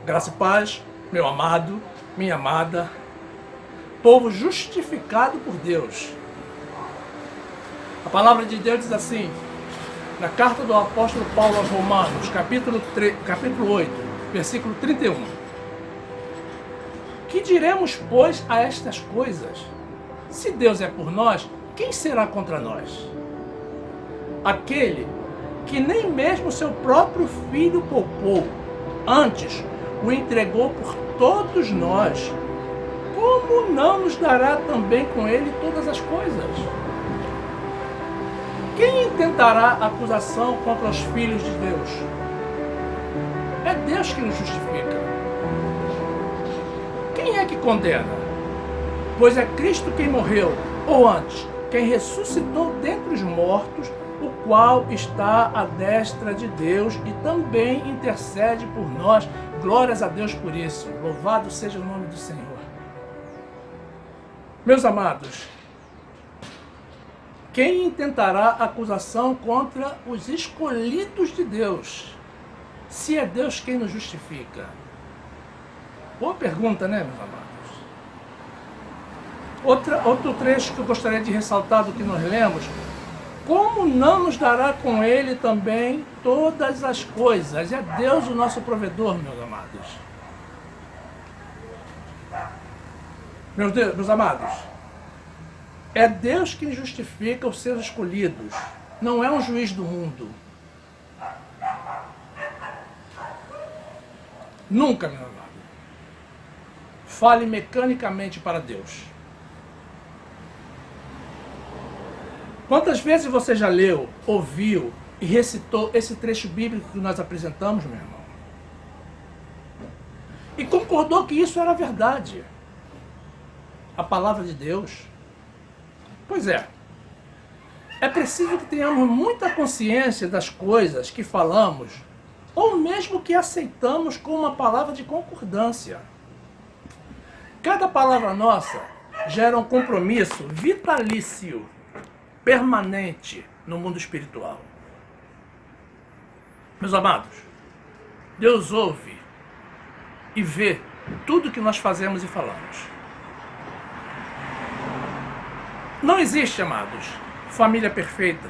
Graça e paz, meu amado, minha amada, povo justificado por Deus. A palavra de Deus diz assim, na carta do apóstolo Paulo aos Romanos, capítulo 8, versículo 31. Que diremos, pois, a estas coisas? Se Deus é por nós, quem será contra nós? Aquele que nem mesmo seu próprio filho poupou, antes o entregou por todos nós, como não nos dará também com ele todas as coisas? Quem intentará acusação contra os filhos de Deus? É Deus que nos justifica. Quem é que condena? Pois é Cristo quem morreu, ou antes, quem ressuscitou dentre os mortos, o qual está à destra de Deus e também intercede por nós. Glórias a Deus por isso. Louvado seja o nome do Senhor. Meus amados, quem intentará acusação contra os escolhidos de Deus, se é Deus quem nos justifica? Boa pergunta, né, meus amados? Outro trecho que eu gostaria de ressaltar do que nós lemos: como não nos dará com ele também todas as coisas? É Deus o nosso provedor, meus amados. Meus amados, é Deus quem justifica os seus escolhidos, não é um juiz do mundo. Nunca, meu amado, fale mecanicamente para Deus. Quantas vezes você já leu, ouviu e recitou esse trecho bíblico que nós apresentamos, meu irmão? E concordou que isso era verdade? A palavra de Deus? Pois é. É preciso que tenhamos muita consciência das coisas que falamos, ou mesmo que aceitamos como uma palavra de concordância. Cada palavra nossa gera um compromisso vitalício, permanente no mundo espiritual. Meus amados, Deus ouve e vê tudo que nós fazemos e falamos. Não existe, amados, família perfeita,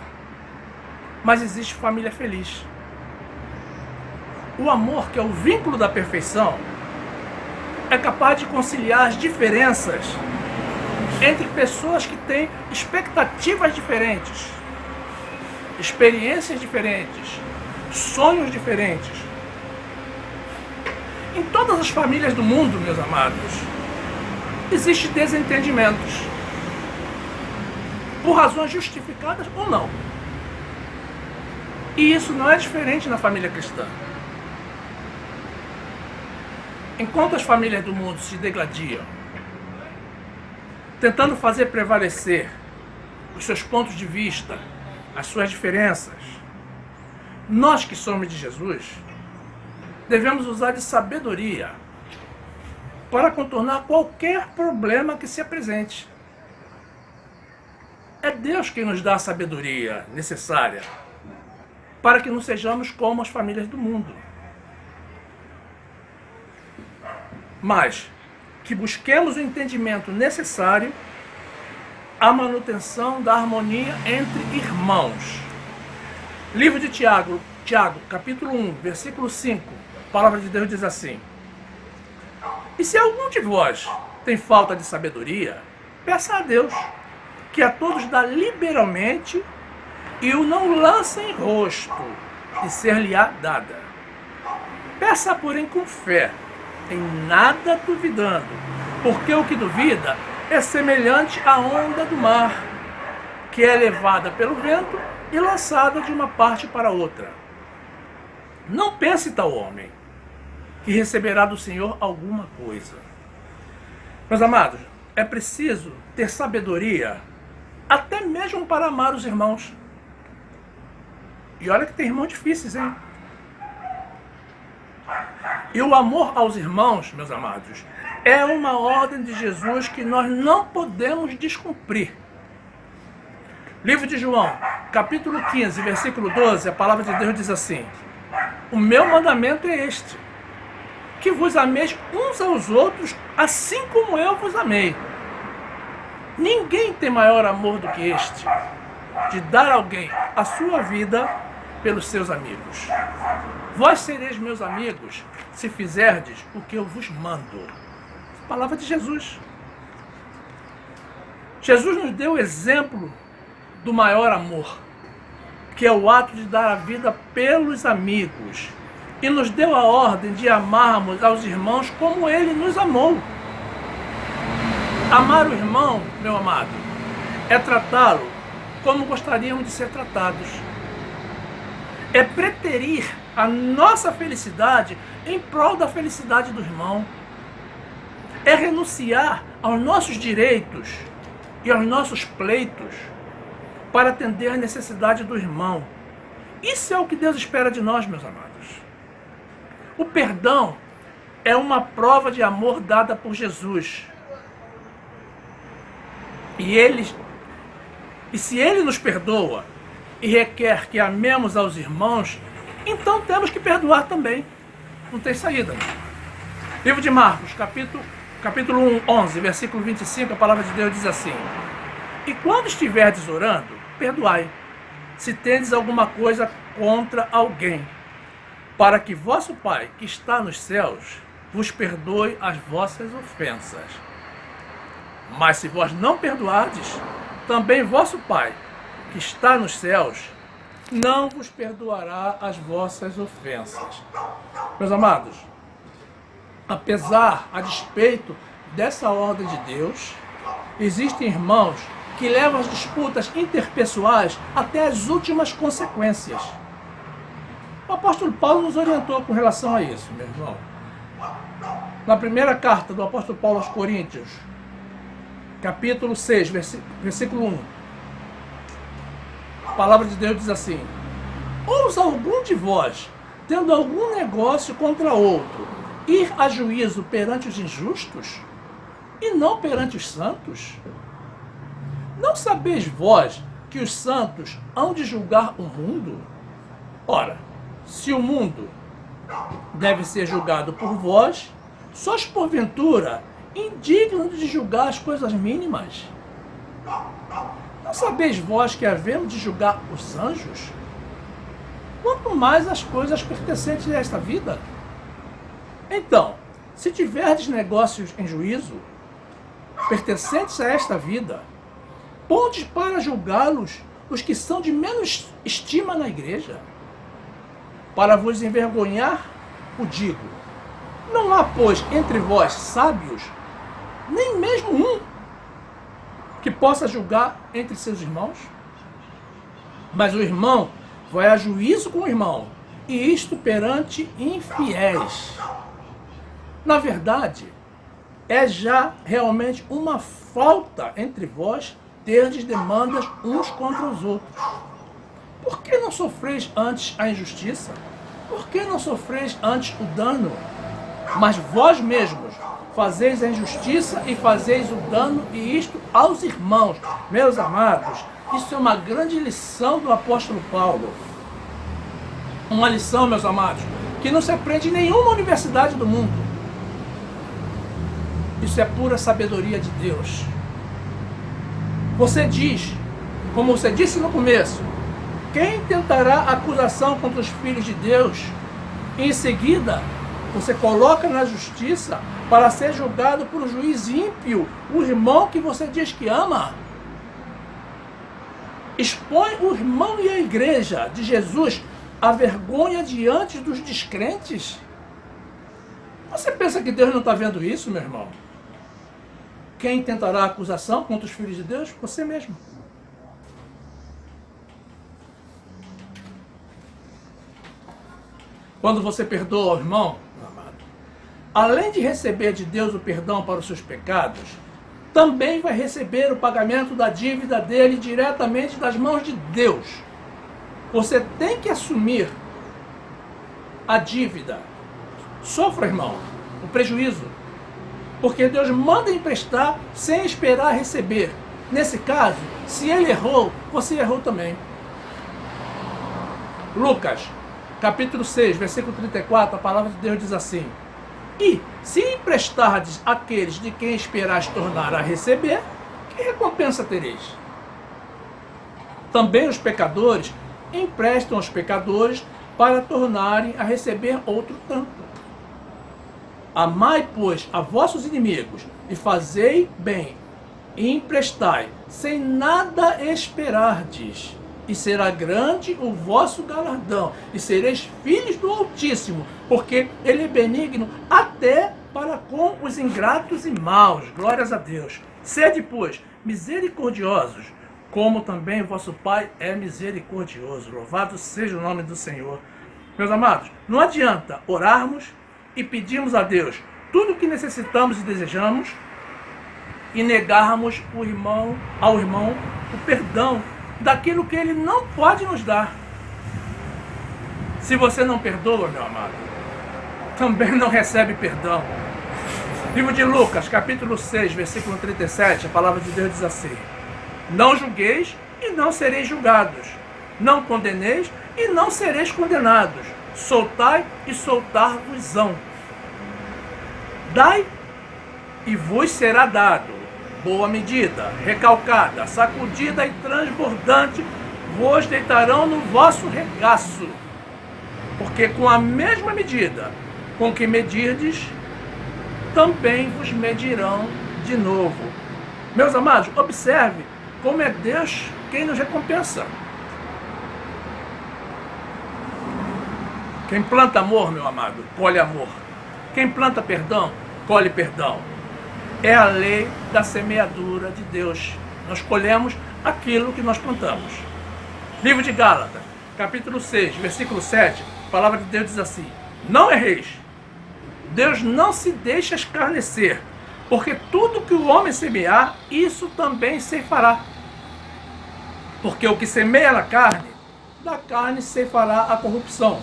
mas existe família feliz. O amor, que é o vínculo da perfeição, é capaz de conciliar as diferenças entre pessoas que têm expectativas diferentes, experiências diferentes, sonhos diferentes. Em todas as famílias do mundo, meus amados, existem desentendimentos, por razões justificadas ou não. E isso não é diferente na família cristã. Enquanto as famílias do mundo se degladiam, tentando fazer prevalecer os seus pontos de vista, as suas diferenças, nós que somos de Jesus, devemos usar de sabedoria para contornar qualquer problema que se apresente. É Deus quem nos dá a sabedoria necessária para que não sejamos como as famílias do mundo, mas que busquemos o entendimento necessário à manutenção da harmonia entre irmãos. Livro de Tiago, capítulo 1, versículo 5, a palavra de Deus diz assim: e se algum de vós tem falta de sabedoria, peça a Deus, que a todos dá liberalmente, e o não lança em rosto, e ser-lhe-á dada. Peça, porém, com fé, em nada duvidando, porque o que duvida é semelhante à onda do mar, que é levada pelo vento e lançada de uma parte para outra. Não pense tal homem, que receberá do Senhor alguma coisa. Meus amados, é preciso ter sabedoria, até mesmo para amar os irmãos. E olha que tem irmãos difíceis, hein? E o amor aos irmãos, meus amados, é uma ordem de Jesus que nós não podemos descumprir. Livro de João, capítulo 15, versículo 12, a palavra de Deus diz assim: o meu mandamento é este, que vos ameis uns aos outros, assim como eu vos amei. Ninguém tem maior amor do que este, de dar a alguém a sua vida pelos seus amigos. Vós sereis meus amigos, se fizerdes o que eu vos mando. Palavra de Jesus. Jesus nos deu o exemplo do maior amor, que é o ato de dar a vida pelos amigos, e nos deu a ordem de amarmos aos irmãos como ele nos amou. Amar o irmão, meu amado, é tratá-lo como gostaríamos de ser tratados. É preterir a nossa felicidade em prol da felicidade do irmão. É renunciar aos nossos direitos e aos nossos pleitos para atender a necessidade do irmão. Isso é o que Deus espera de nós, meus amados. O perdão é uma prova de amor dada por Jesus. E se Ele nos perdoa e requer que amemos aos irmãos, então temos que perdoar também. Não tem saída. Livro de Marcos, capítulo 11, versículo 25, a palavra de Deus diz assim: e quando estiverdes orando, perdoai, se tendes alguma coisa contra alguém, para que vosso Pai, que está nos céus, vos perdoe as vossas ofensas. Mas se vós não perdoardes, também vosso Pai, que está nos céus, não vos perdoará as vossas ofensas. Meus amados, a despeito dessa ordem de Deus, existem irmãos que levam as disputas interpessoais até as últimas consequências. O apóstolo Paulo nos orientou com relação a isso, meu irmão. Na primeira carta do apóstolo Paulo aos Coríntios, capítulo 6, versículo 1, a palavra de Deus diz assim: ousa algum de vós, tendo algum negócio contra outro, ir a juízo perante os injustos e não perante os santos? Não sabeis vós que os santos hão de julgar o mundo? Ora, se o mundo deve ser julgado por vós, sois porventura indignos de julgar as coisas mínimas? Não sabeis vós que havemos de julgar os anjos? Quanto mais as coisas pertencentes a esta vida? Então, se tiverdes negócios em juízo, pertencentes a esta vida, pondes para julgá-los os que são de menos estima na igreja. Para vos envergonhar, o digo: não há, pois, entre vós sábios, nem mesmo um, que possa julgar entre seus irmãos? Mas o irmão vai a juízo com o irmão, e isto perante infiéis. Na verdade, é já realmente uma falta entre vós terdes demandas uns contra os outros. Por que não sofreis antes a injustiça? Por que não sofreis antes o dano? Mas vós mesmos fazeis a injustiça e fazeis o dano, e isto aos irmãos. Meus amados, isso é uma grande lição do apóstolo Paulo. Uma lição, meus amados, que não se aprende em nenhuma universidade do mundo. Isso é pura sabedoria de Deus. Você diz, como você disse no começo, quem tentará acusação contra os filhos de Deus? E em seguida, você coloca na justiça para ser julgado por um juiz ímpio, o irmão que você diz que ama. Expõe o irmão e a igreja de Jesus à vergonha diante dos descrentes? Você pensa que Deus não está vendo isso, meu irmão? Quem tentará acusação contra os filhos de Deus? Você mesmo. Quando você perdoa o irmão, amado, além de receber de Deus o perdão para os seus pecados, também vai receber o pagamento da dívida dele diretamente das mãos de Deus. Você tem que assumir a dívida. Sofra, irmão, o prejuízo. Porque Deus manda emprestar sem esperar receber. Nesse caso, se ele errou, você errou também. Lucas, capítulo 6, versículo 34, a palavra de Deus diz assim: e se emprestardes àqueles de quem esperais tornar a receber, que recompensa tereis? Também os pecadores emprestam aos pecadores para tornarem a receber outro tanto. Amai, pois, a vossos inimigos, e fazei bem, e emprestai, sem nada esperardes, e será grande o vosso galardão, e sereis filhos do Altíssimo, porque Ele é benigno até para com os ingratos e maus. Glórias a Deus. Sede, pois, misericordiosos, como também vosso Pai é misericordioso. Louvado seja o nome do Senhor. Meus amados, não adianta orarmos e pedirmos a Deus tudo o que necessitamos e desejamos e negarmos ao irmão o perdão daquilo que ele não pode nos dar. Se você não perdoa, meu amado, também não recebe perdão. Livro de Lucas, capítulo 6, versículo 37, a palavra de Deus diz assim: não julgueis e não sereis julgados, não condeneis e não sereis condenados, soltai e soltar-vos-ão. Dai e vos será dado, boa medida, recalcada, sacudida e transbordante, vos deitarão no vosso regaço. Porque com a mesma medida com que medirdes, também vos medirão de novo. Meus amados, observe como é Deus quem nos recompensa. Quem planta amor, meu amado, colhe amor. Quem planta perdão, colhe perdão. É a lei da semeadura de Deus. Nós colhemos aquilo que nós plantamos. Livro de Gálatas, capítulo 6, versículo 7, a palavra de Deus diz assim: não erreis. Deus não se deixa escarnecer, porque tudo que o homem semear, isso também ceifará. Porque o que semeia na carne, da carne ceifará a corrupção.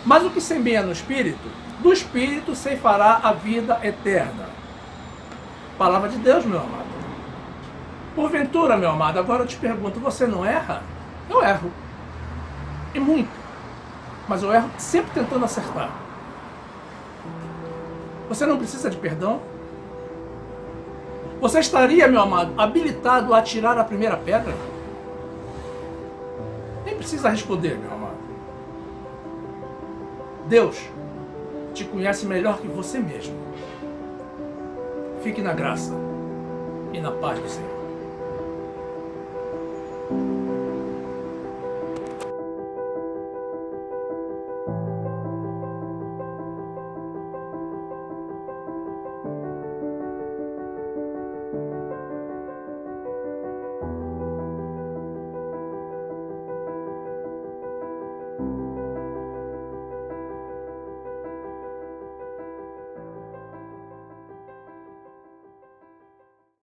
Mas o que semeia no Espírito, do Espírito ceifará a vida eterna. Palavra de Deus, meu amado. Porventura, meu amado, agora eu te pergunto, você não erra? Eu erro. E muito. Mas eu erro sempre tentando acertar. Você não precisa de perdão? Você estaria, meu amado, habilitado a atirar a primeira pedra? Nem precisa responder, meu amado. Deus te conhece melhor que você mesmo. Fique na graça e na paz do Senhor.